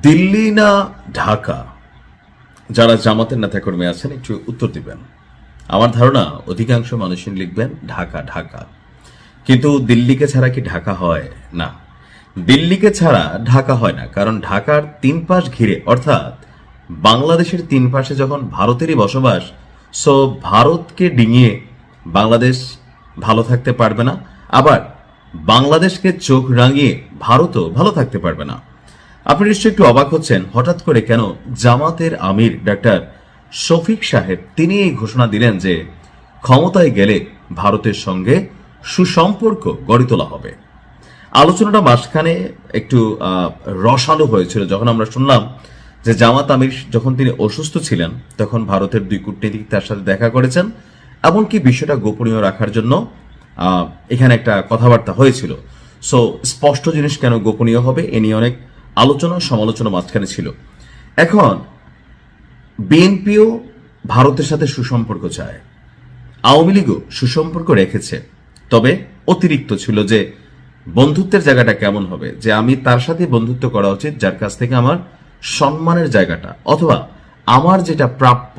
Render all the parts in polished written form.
দিল্লি না ঢাকা? যারা জামাতের নেতাকর্মী আছেন একটু উত্তর দিবেন। আমার ধারণা অধিকাংশ মানুষই লিখবেন ঢাকা ঢাকা, কিন্তু দিল্লিকে ছাড়া কি ঢাকা হয়? না, দিল্লিকে ছাড়া ঢাকা হয় না। কারণ ঢাকার তিন পাশ ঘিরে, অর্থাৎ বাংলাদেশের তিন পাশে যখন ভারতেরই বসবাস, সো ভারতকে ডিঙিয়ে বাংলাদেশ ভালো থাকতে পারবে না, আবার বাংলাদেশকে চোখ রাঙিয়ে ভারতও ভালো থাকতে পারবে না। আপনি নিশ্চয়ই একটু অবাক হচ্ছেন হঠাৎ করে কেন জামাতের আমির ডাক্তার শফিক সাহেব তিনি এই ঘোষণা দিলেন যে ক্ষমতায় গেলে ভারতের সঙ্গে সুসম্পর্ক গড়ে তোলা হবে। আলোচনাটা মাঝখানে একটু রসালো হয়েছিল যখন আমরা শুনলাম যে জামাত আমির যখন তিনি অসুস্থ ছিলেন তখন ভারতের দুই কূটনীতিক তার সাথে দেখা করেছেন, এমনকি বিষয়টা গোপনীয় রাখার জন্য এখানে একটা কথাবার্তা হয়েছিল। সো স্পষ্ট জিনিস কেন গোপনীয় হবে এ নিয়ে অনেক আলোচনা সমালোচনা মাঝখানে ছিল। এখন বিএনপিও ভারতের সাথে সুসম্পর্ক চায়, আওয়ামী লীগও সুসম্পর্ক রেখেছে, তবে অতিরিক্ত ছিল যে বন্ধুত্বের জায়গাটা কেমন হবে, যে আমি তার সাথে বন্ধুত্ব করা উচিত যার কাছ থেকে আমার সম্মানের জায়গাটা অথবা আমার যেটা প্রাপ্য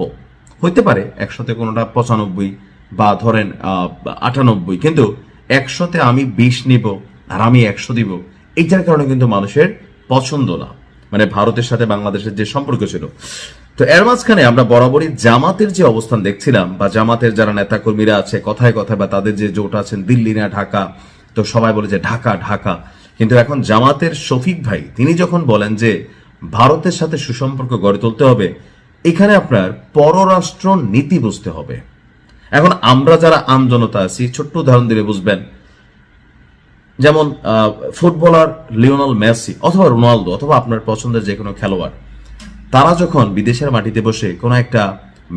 হইতে পারে 100-তে কোনোটা 95 বা ধরেন 98, কিন্তু 100-তে আমি 20 নিব আর আমি 100 দিব, এইটার কারণে কিন্তু মানুষের পছন্দ না, মানে ভারতের সাথে বাংলাদেশের যে সম্পর্ক ছিল। তো এর মাঝখানে আমরা বরাবরই জামাতের যে অবস্থান দেখছিলাম বা জামাতের যারা নেতাকর্মীরা আছে কথায় কথায় বা তাদের যে জোট আছেন দিল্লি না ঢাকা, তো সবাই বলে যে ঢাকা ঢাকা, কিন্তু এখন জামাতের শফিক ভাই তিনি যখন বলেন যে ভারতের সাথে সুসম্পর্ক গড়ে তুলতে হবে, এখানে আপনার পররাষ্ট্র নীতি বুঝতে হবে। এখন আমরা যারা আমজনতা আছি ছোট্ট উদাহরণ দিলে বুঝবেন, যেমন ফুটবলার লিওনেল মেসি অথবা রোনালদো অথবা আপনার পছন্দের যে কোনো খেলোয়াড়, তারা যখন বিদেশের মাটিতে বসে কোনো একটা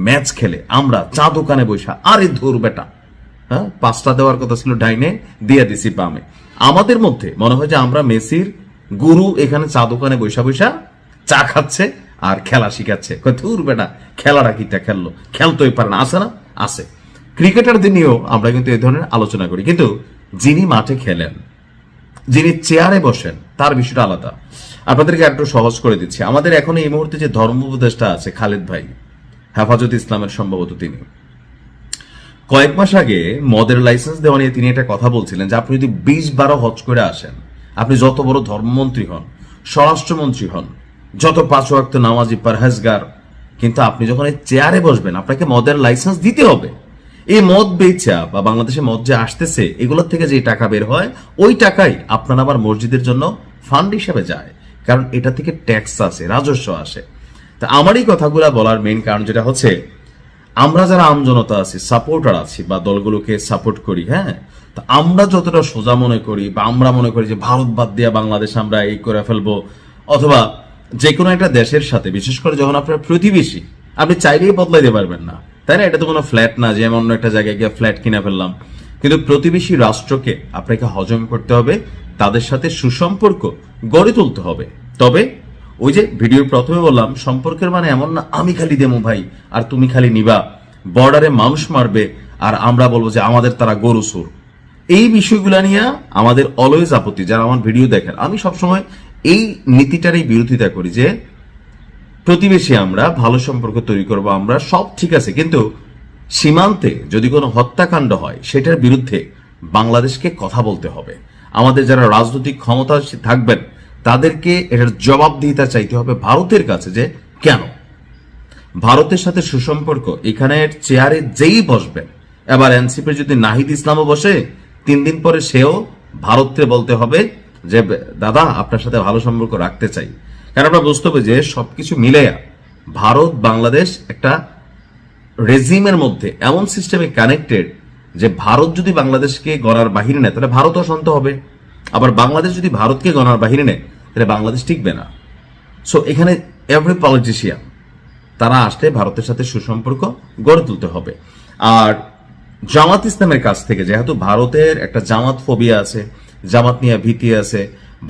ম্যাচ খেলে আমরা চা দোকানে বসে আরে ধুর বেটা, হ্যাঁ 5টা দেওয়ার কথা ছিল ডাইনে দিয়ে দিছি বামে, আমাদের মধ্যে মনে হয় যে আমরা মেসির গুরু এখানে চা দোকানে বৈশা বৈশা চা খাচ্ছে আর খেলা শিখাচ্ছে। ধুর বেটা খেলাটা কিটা খেললো, খেলতেই পারে না, আছে না আছে। ক্রিকেটারদের নিয়েও আমরা কিন্তু এই ধরনের আলোচনা করি, কিন্তু যিনি মাঠে খেলেন, যিনি চেয়ারে বসেন, তার বিষয়টা আলাদা। আপনাদেরকে একটু সহজ করে দিচ্ছি। আমাদের এখন এই মুহূর্তে যে ধর্ম উপদেষ্টা আছে খালেদ ভাই, হেফাজত ইসলামের সম্ভবত, তিনি কয়েক মাস আগে মদের লাইসেন্স দেওয়া নিয়ে তিনি একটা কথা বলছিলেন যে আপনি যদি 20-12 হজ করে আসেন, আপনি যত বড় ধর্মমন্ত্রী হন, স্বরাষ্ট্রমন্ত্রী হন, যত 5 ওয়াক্ত নামাজি পরহেজগার, কিন্তু আপনি যখন এই চেয়ারে বসবেন আপনাকে মদের লাইসেন্স দিতে হবে। এই মদ বেচা বা বাংলাদেশে মদ যে আসতেছে এগুলোর থেকে যে টাকা বের হয় ওই টাকাই আপনার আবার মসজিদের জন্য ফান্ড হিসেবে যায়, কারণ এটা থেকে ট্যাক্স আসে, রাজস্ব আসে। তা আমার এই কথাগুলা বলার মেইন কারণ যেটা হচ্ছে, আমরা যারা আমজনতা আছি, সাপোর্টার আছি বা দলগুলোকে সাপোর্ট করি, হ্যাঁ, তো আমরা যতটা সোজা মনে করি বা আমরা মনে করি যে ভারত বাদ দিয়ে বাংলাদেশ আমরা এই করে ফেলবো, অথবা যে কোনো একটা দেশের সাথে, বিশেষ করে যখন আপনার প্রতিবেশী, আপনি চাইলেই বদলাই দিতে পারবেন না, তাই না? এটা তো কোনো ফ্ল্যাট না যে অন্য একটা জায়গায় গিয়ে ফ্ল্যাট কিনে ফেললাম, কিন্তু প্রতিবেশী রাষ্ট্রকে আপনাকে হজম করতে হবে, তাদের সাথে সুসম্পর্ক গড়ে তুলতে হবে। তবে ওই যে ভিডিওর প্রথমে বললাম, সম্পর্কের মানে এমন না আমি খালি দেবো ভাই আর তুমি খালি নিবা, বর্ডারে মানুষ মারবে আর আমরা বলবো যে আমাদের তারা গরু সুর। এই বিষয়গুলা নিয়ে আমাদের অলওয়েজ আপত্তি। যারা আমার ভিডিও দেখেন, আমি সবসময় এই নীতিটারই বিরোধিতা করি যে প্রতিবেশী আমরা ভালো সম্পর্ক তৈরি করবো, আমরা সব ঠিক আছে, কিন্তু সীমান্তে যদি কোনো হত্যাকাণ্ড হয় সেটার বিরুদ্ধে বাংলাদেশকে কথা বলতে হবে। আমাদের যারা রাজনৈতিক ক্ষমতা থাকবেন তাদেরকে এটার জবাবদিহিতা চাইতে হবে ভারতের কাছে, যে কেন ভারতের সাথে সুসম্পর্ক, এখানের চেয়ারে যেই বসবেন, এবার এনসিপির যদি নাহিদ ইসলামও বসে 3 দিন পরে সেও ভারতকে বলতে হবে যে দাদা আপনার সাথে ভালো সম্পর্ক রাখতে চাই। কারণ আমরা বুঝতে হবে যে সবকিছু মিলেয়া ভারত বাংলাদেশ একটা রেজিমের মধ্যে এমন সিস্টেমে কানেক্টেড যে ভারত যদি বাংলাদেশকে গণার বাহিরে নেয় তাহলে ভারত অশান্ত হবে, আবার বাংলাদেশ যদি ভারতকে গণার বাহিরে নেয় তাহলে বাংলাদেশ টিকবে না। সো এখানে এভরি পলিটিশিয়ান তারা আসলে ভারতের সাথে সুসম্পর্ক গড়ে তুলতে হবে। আর জামাত ইসলামের কাছ থেকে, যেহেতু ভারতের একটা জামাত ফোবিয়া আছে, জামাত নিয়ে ভীতি আছে,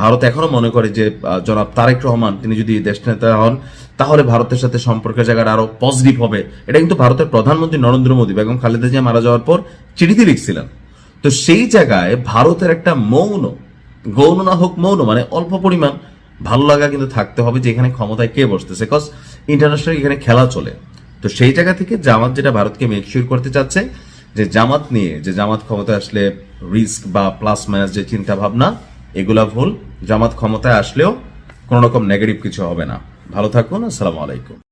ভারত এখনো মনে করে যে জনাব তারেক রহমান তিনি যদি দেশ নেতা হন তাহলে ভারতের সাথে সম্পর্কের জায়গাটা আরো পজিটিভ হবে। এটা কিন্তু ভারতের প্রধানমন্ত্রী নরেন্দ্র মোদী বেগম খালেদা জিয়া মারা যাওয়ার পর চিঠিতে লিখছিলেন। তো সেই জায়গায় ভারতের একটা মৌন, গৌণ না হোক মৌন, মানে অল্প পরিমাণ ভালো লাগা কিন্তু থাকতে হবে যে এখানে ক্ষমতায় কে বসতেছে, কজ ইন্টারন্যাশনাল এখানে খেলা চলে। তো সেই জায়গা থেকে জামাত যেটা ভারতকে মেকশিওর করতে চাচ্ছে যে জামাত নিয়ে, যে জামাত ক্ষমতায় আসলে রিস্ক বা প্লাস মাইনাস যে চিন্তা ভাবনা, এগুলা ভুল। জামাত ক্ষমতায় আসলেও কোনো রকম নেগেটিভ কিছু হবে না। ভালো থাকুন, আসসালামু আলাইকুম।